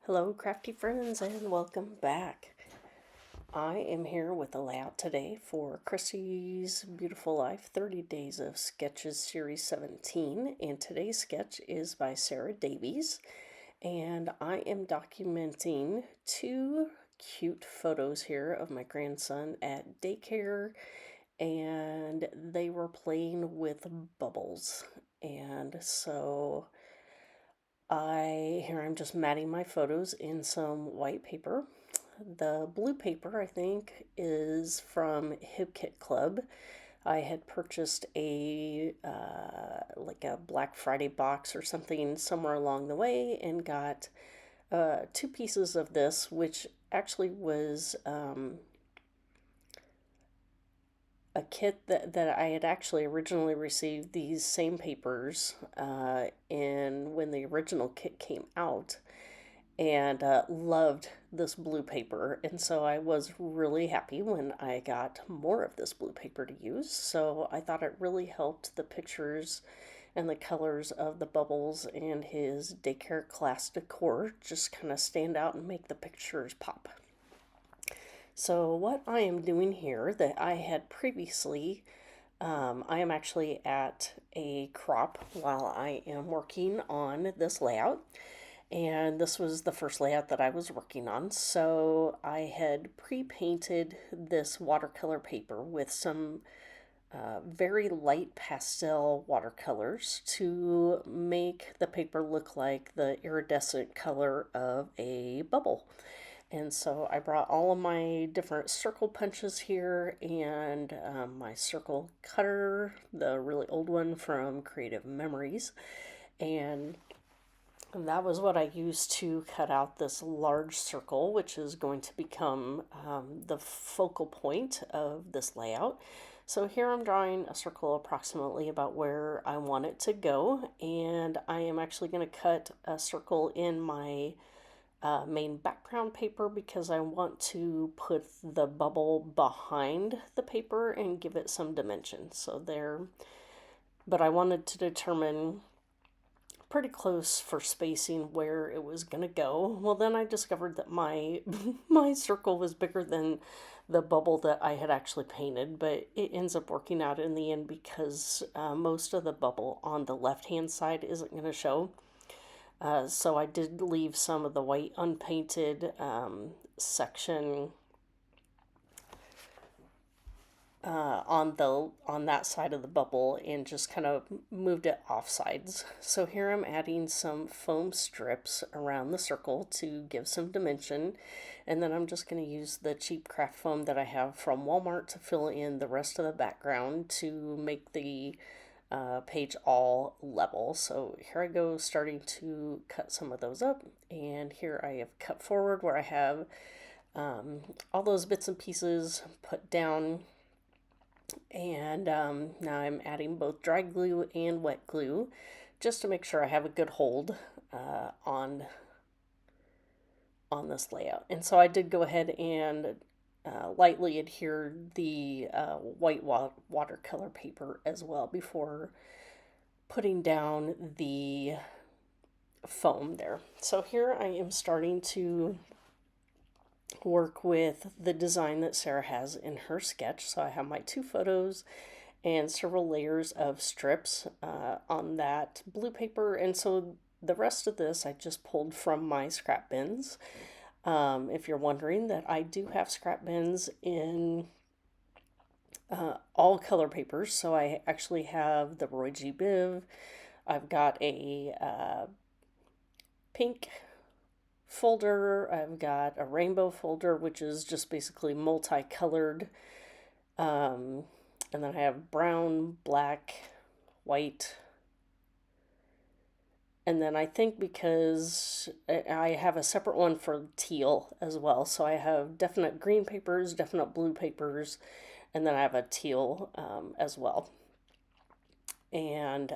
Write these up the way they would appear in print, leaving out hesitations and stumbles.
Hello, crafty friends, and welcome back. I am here with a layout today for Chrissy's Beautiful Life 30 Days of Sketches Series 17, and today's sketch is by Sarah Davies, and I am documenting two cute photos here of my grandson at daycare, and they were playing with bubbles. And so I'm just matting my photos in some white paper. The blue paper, I think, is from Hip Kit Club. I had purchased a like a Black Friday box or something somewhere along the way and got two pieces of this, which actually was a kit that I had actually originally received these same papers in when the original kit came out, and loved this blue paper. And so I was really happy when I got more of this blue paper to use. So I thought it really helped the pictures and the colors of the bubbles and his daycare class decor just kind of stand out and make the pictures pop. So what I am doing here that I had previously, I am actually at a crop while I am working on this layout. And this was the first layout that I was working on. So I had pre-painted this watercolor paper with some very light pastel watercolors to make the paper look like the iridescent color of a bubble. And so I brought all of my different circle punches here and my circle cutter, the really old one from Creative Memories. And that was what I used to cut out this large circle, which is going to become the focal point of this layout. So here I'm drawing a circle approximately about where I want it to go, and I am actually going to cut a circle in my main background paper because I want to put the bubble behind the paper and give it some dimension. So there, but I wanted to determine pretty close for spacing where it was going to go. Well, then I discovered that my my circle was bigger than the bubble that I had actually painted, but it ends up working out in the end because most of the bubble on the left hand side isn't going to show. So I did leave some of the white unpainted section on that side of the bubble and just kind of moved it off sides. So here I'm adding some foam strips around the circle to give some dimension, and then I'm just going to use the cheap craft foam that I have from Walmart to fill in the rest of the background to make the page all level. So here I go starting to cut some of those up, and here I have cut forward where I have all those bits and pieces put down, and now I'm adding both dry glue and wet glue just to make sure I have a good hold on this layout. And so I did go ahead and lightly adhere the white watercolor paper as well before putting down the foam there. So here I am starting to work with the design that Sarah has in her sketch. So I have my two photos and several layers of strips on that blue paper. And so the rest of this I just pulled from my scrap bins. If you're wondering, that I do have scrap bins in all color papers. So I actually have the Roy G. Biv. I've got a pink folder. I've got a rainbow folder, which is just basically multicolored. And then I have brown, black, white. And then I think because I have a separate one for teal as well. So I have definite green papers, definite blue papers, and then I have a teal as well. And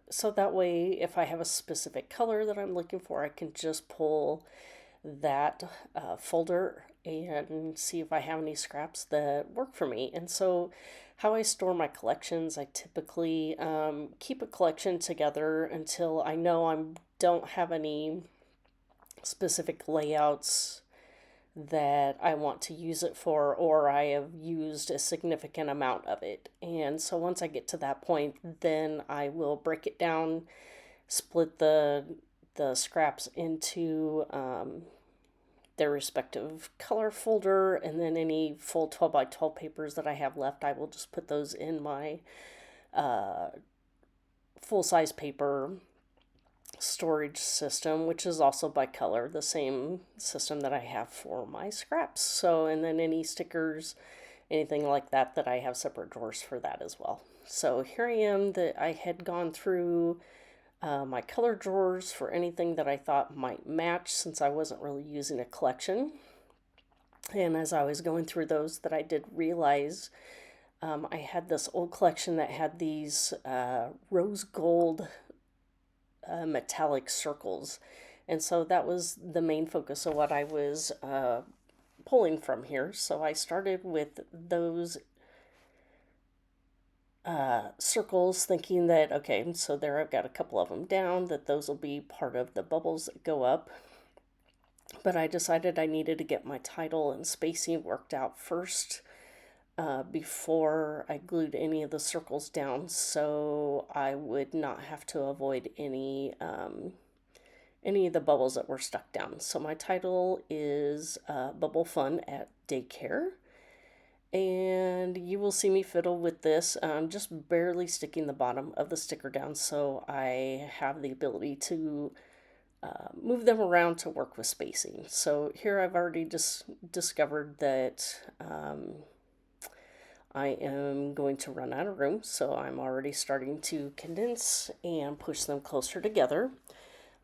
so that way, if I have a specific color that I'm looking for, I can just pull that folder and see if I have any scraps that work for me. And so how I store my collections, I typically keep a collection together until I know I don't have any specific layouts that I want to use it for, or I have used a significant amount of it. And so once I get to that point, then I will break it down, split the scraps into their respective color folder, and then any full 12 by 12 papers that I have left, I will just put those in my full size paper storage system, which is also by color, the same system that I have for my scraps. So, and then any stickers, anything like that, that I have separate drawers for that as well. So here I am, that I had gone through my color drawers for anything that I thought might match, since I wasn't really using a collection. And as I was going through those, that I did realize I had this old collection that had these rose gold metallic circles. And so that was the main focus of what I was pulling from here. So I started with those circles, thinking that, okay, so there I've got a couple of them down, that those will be part of the bubbles that go up. But I decided I needed to get my title and spacing worked out first before I glued any of the circles down, so I would not have to avoid any of the bubbles that were stuck down. So my title is Bubble Fun at Daycare. And you will see me fiddle with this, just barely sticking the bottom of the sticker down, so I have the ability to move them around to work with spacing. So here I've already just discovered that I am going to run out of room, so I'm already starting to condense and push them closer together.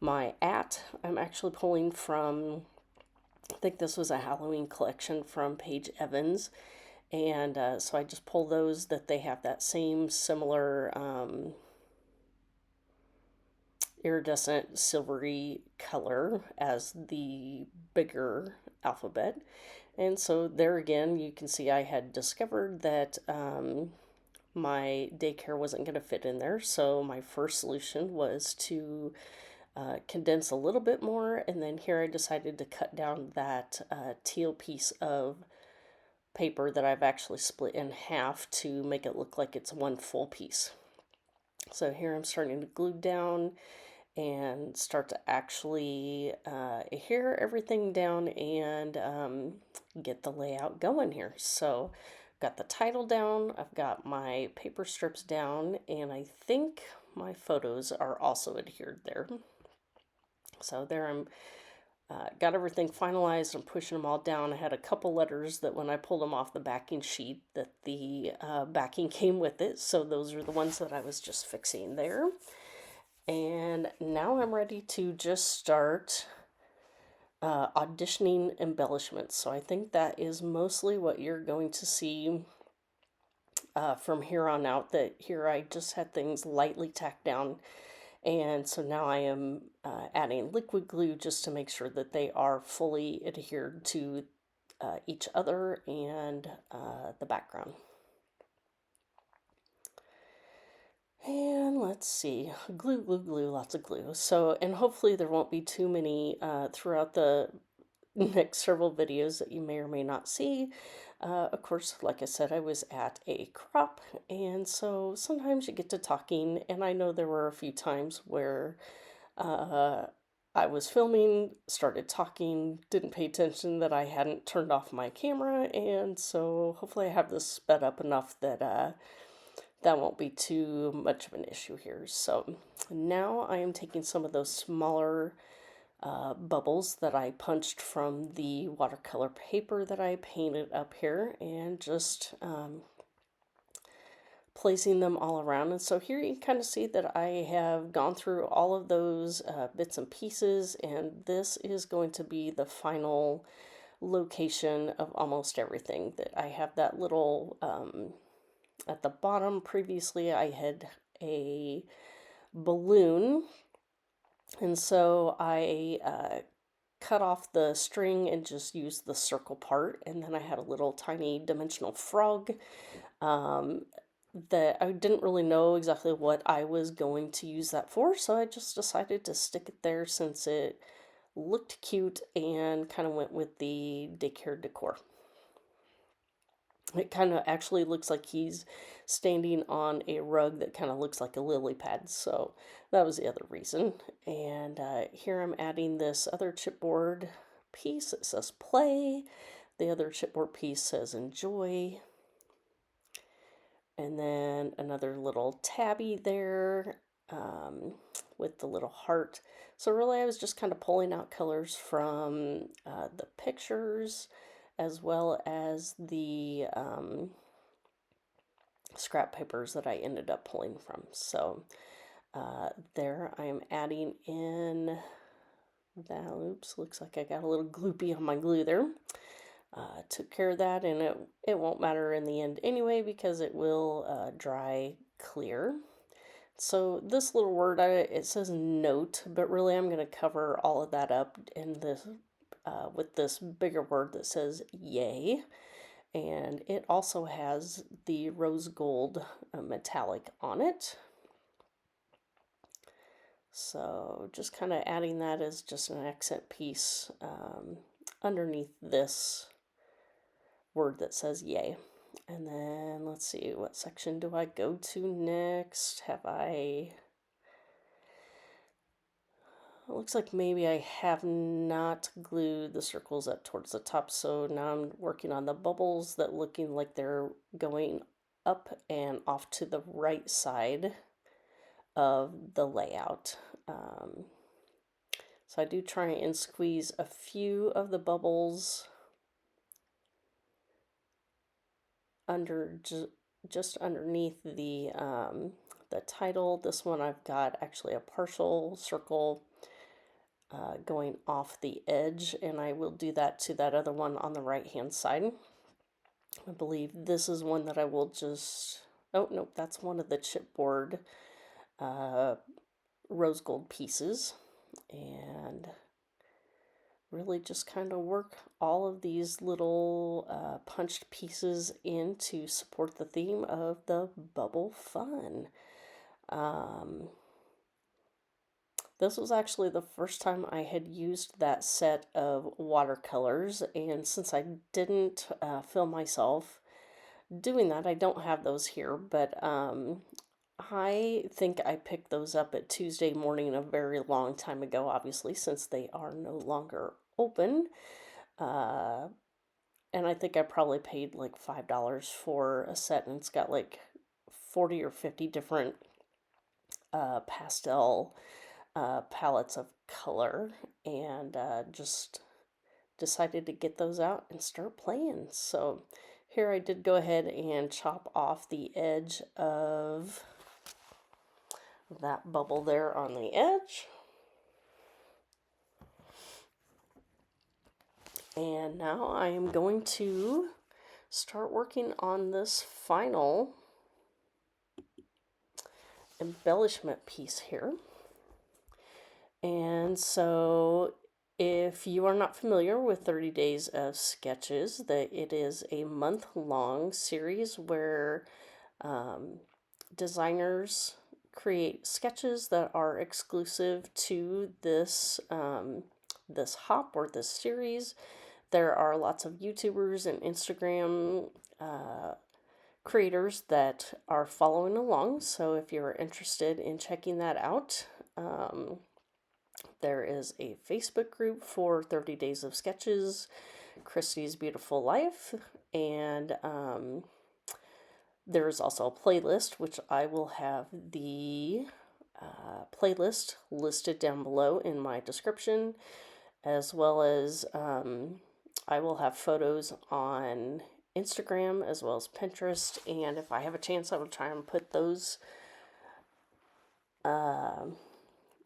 My I'm actually pulling from, I think this was a Halloween collection from Paige Evans. And so I just pull those that they have that same similar iridescent silvery color as the bigger alphabet. And so there again, you can see I had discovered that my Daycare wasn't going to fit in there. So my first solution was to condense a little bit more. And then here I decided to cut down that teal piece of paper that I've actually split in half to make it look like it's one full piece. So here I'm starting to glue down and start to actually adhere everything down and get the layout going here. So I've got the title down, I've got my paper strips down, and I think my photos are also adhered there. So there I'm got everything finalized. I'm pushing them all down. I had a couple letters that when I pulled them off the backing sheet that the backing came with it. So those are the ones that I was just fixing there. And now I'm ready to just start auditioning embellishments. So I think that is mostly what you're going to see from here on out. That here I just had things lightly tacked down. And so now I am adding liquid glue just to make sure that they are fully adhered to each other and the background. And let's see, glue, glue, glue, lots of glue. So, and hopefully there won't be too many throughout the next several videos that you may or may not see. Of course, like I said, I was at a crop, and so sometimes you get to talking, and I know there were a few times where I was filming, started talking, didn't pay attention that I hadn't turned off my camera, and so hopefully I have this sped up enough that that won't be too much of an issue here. So now I am taking some of those smaller bubbles that I punched from the watercolor paper that I painted up here and just placing them all around. And so here you kind of see that I have gone through all of those bits and pieces, and this is going to be the final location of almost everything. That I have that little at the bottom. Previously I had a balloon, and so I cut off the string and just used the circle part, and then I had a little tiny dimensional frog that I didn't really know exactly what I was going to use that for, so I just decided to stick it there since it looked cute and kind of went with the daycare decor. It kind of actually looks like he's standing on a rug that kind of looks like a lily pad. So that was the other reason. And here I'm adding this other chipboard piece that says play. The other chipboard piece says enjoy. And then another little tabby there with the little heart. So really I was just kind of pulling out colors from the pictures as well as the scrap papers that I ended up pulling from. So there I'm adding in that. Oops, looks like I got a little gloopy on my glue there. Took care of that, and it won't matter in the end anyway because it will dry clear. So this little word, it says note, but really I'm going to cover all of that up in this with this bigger word that says yay. And it also has the rose gold metallic on it. So just kind of adding that as just an accent piece underneath this word that says yay. And then let's see, what section do I go to next? It looks like maybe I have not glued the circles up towards the top, so now I'm working on the bubbles that looking like they're going up and off to the right side of the layout. So I do try and squeeze a few of the bubbles under just underneath the title. This one I've got actually a partial circle going off the edge, and I will do that to that other one on the right hand side. I believe this is one that I will just, oh nope, that's one of the chipboard rose gold pieces, and really just kind of work all of these little punched pieces in to support the theme of the bubble fun. This was actually the first time I had used that set of watercolors, and since I didn't film myself doing that, I don't have those here, but I think I picked those up at Tuesday morning a very long time ago, obviously, since they are no longer open. And I think I probably paid like $5 for a set, and it's got like 40 or 50 different pastel palettes of color, and just decided to get those out and start playing. So here I did go ahead and chop off the edge of that bubble there on the edge. And now I am going to start working on this final embellishment piece here. And so if you are not familiar with 30 Days of Sketches, that it is a month-long series where designers create sketches that are exclusive to this this hop or this series. There are lots of YouTubers and Instagram creators that are following along, so if you're interested in checking that out, there is a Facebook group for 30 Days of Sketches, Christy's Beautiful Life, and there is also a playlist, which I will have the playlist listed down below in my description, as well as I will have photos on Instagram as well as Pinterest, and if I have a chance I will try and put those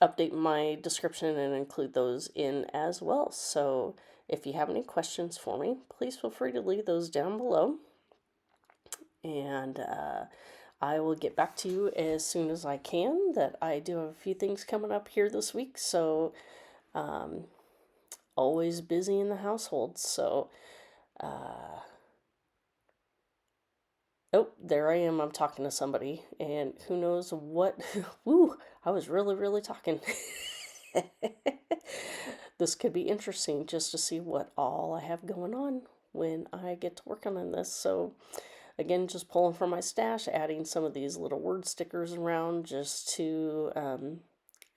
update my description and include those in as well. So if you have any questions for me, please feel free to leave those down below, and I will get back to you as soon as I can. That I do have a few things coming up here this week, so always busy in the household. So oh, there I am. I'm talking to somebody, and who knows what. Woo, I was really talking. this could be interesting just to see what all I have going on when I get to working on this. So again, just pulling from my stash, adding some of these little word stickers around just to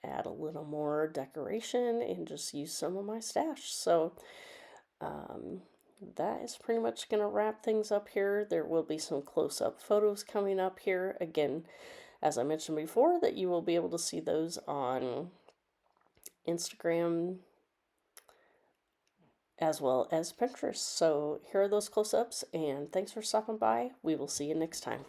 add a little more decoration and just use some of my stash. So um, that is pretty much going to wrap things up here. There will be some close-up photos coming up here. Again, as I mentioned before, that you will be able to see those on Instagram as well as Pinterest. So here are those close-ups, and thanks for stopping by. We will see you next time.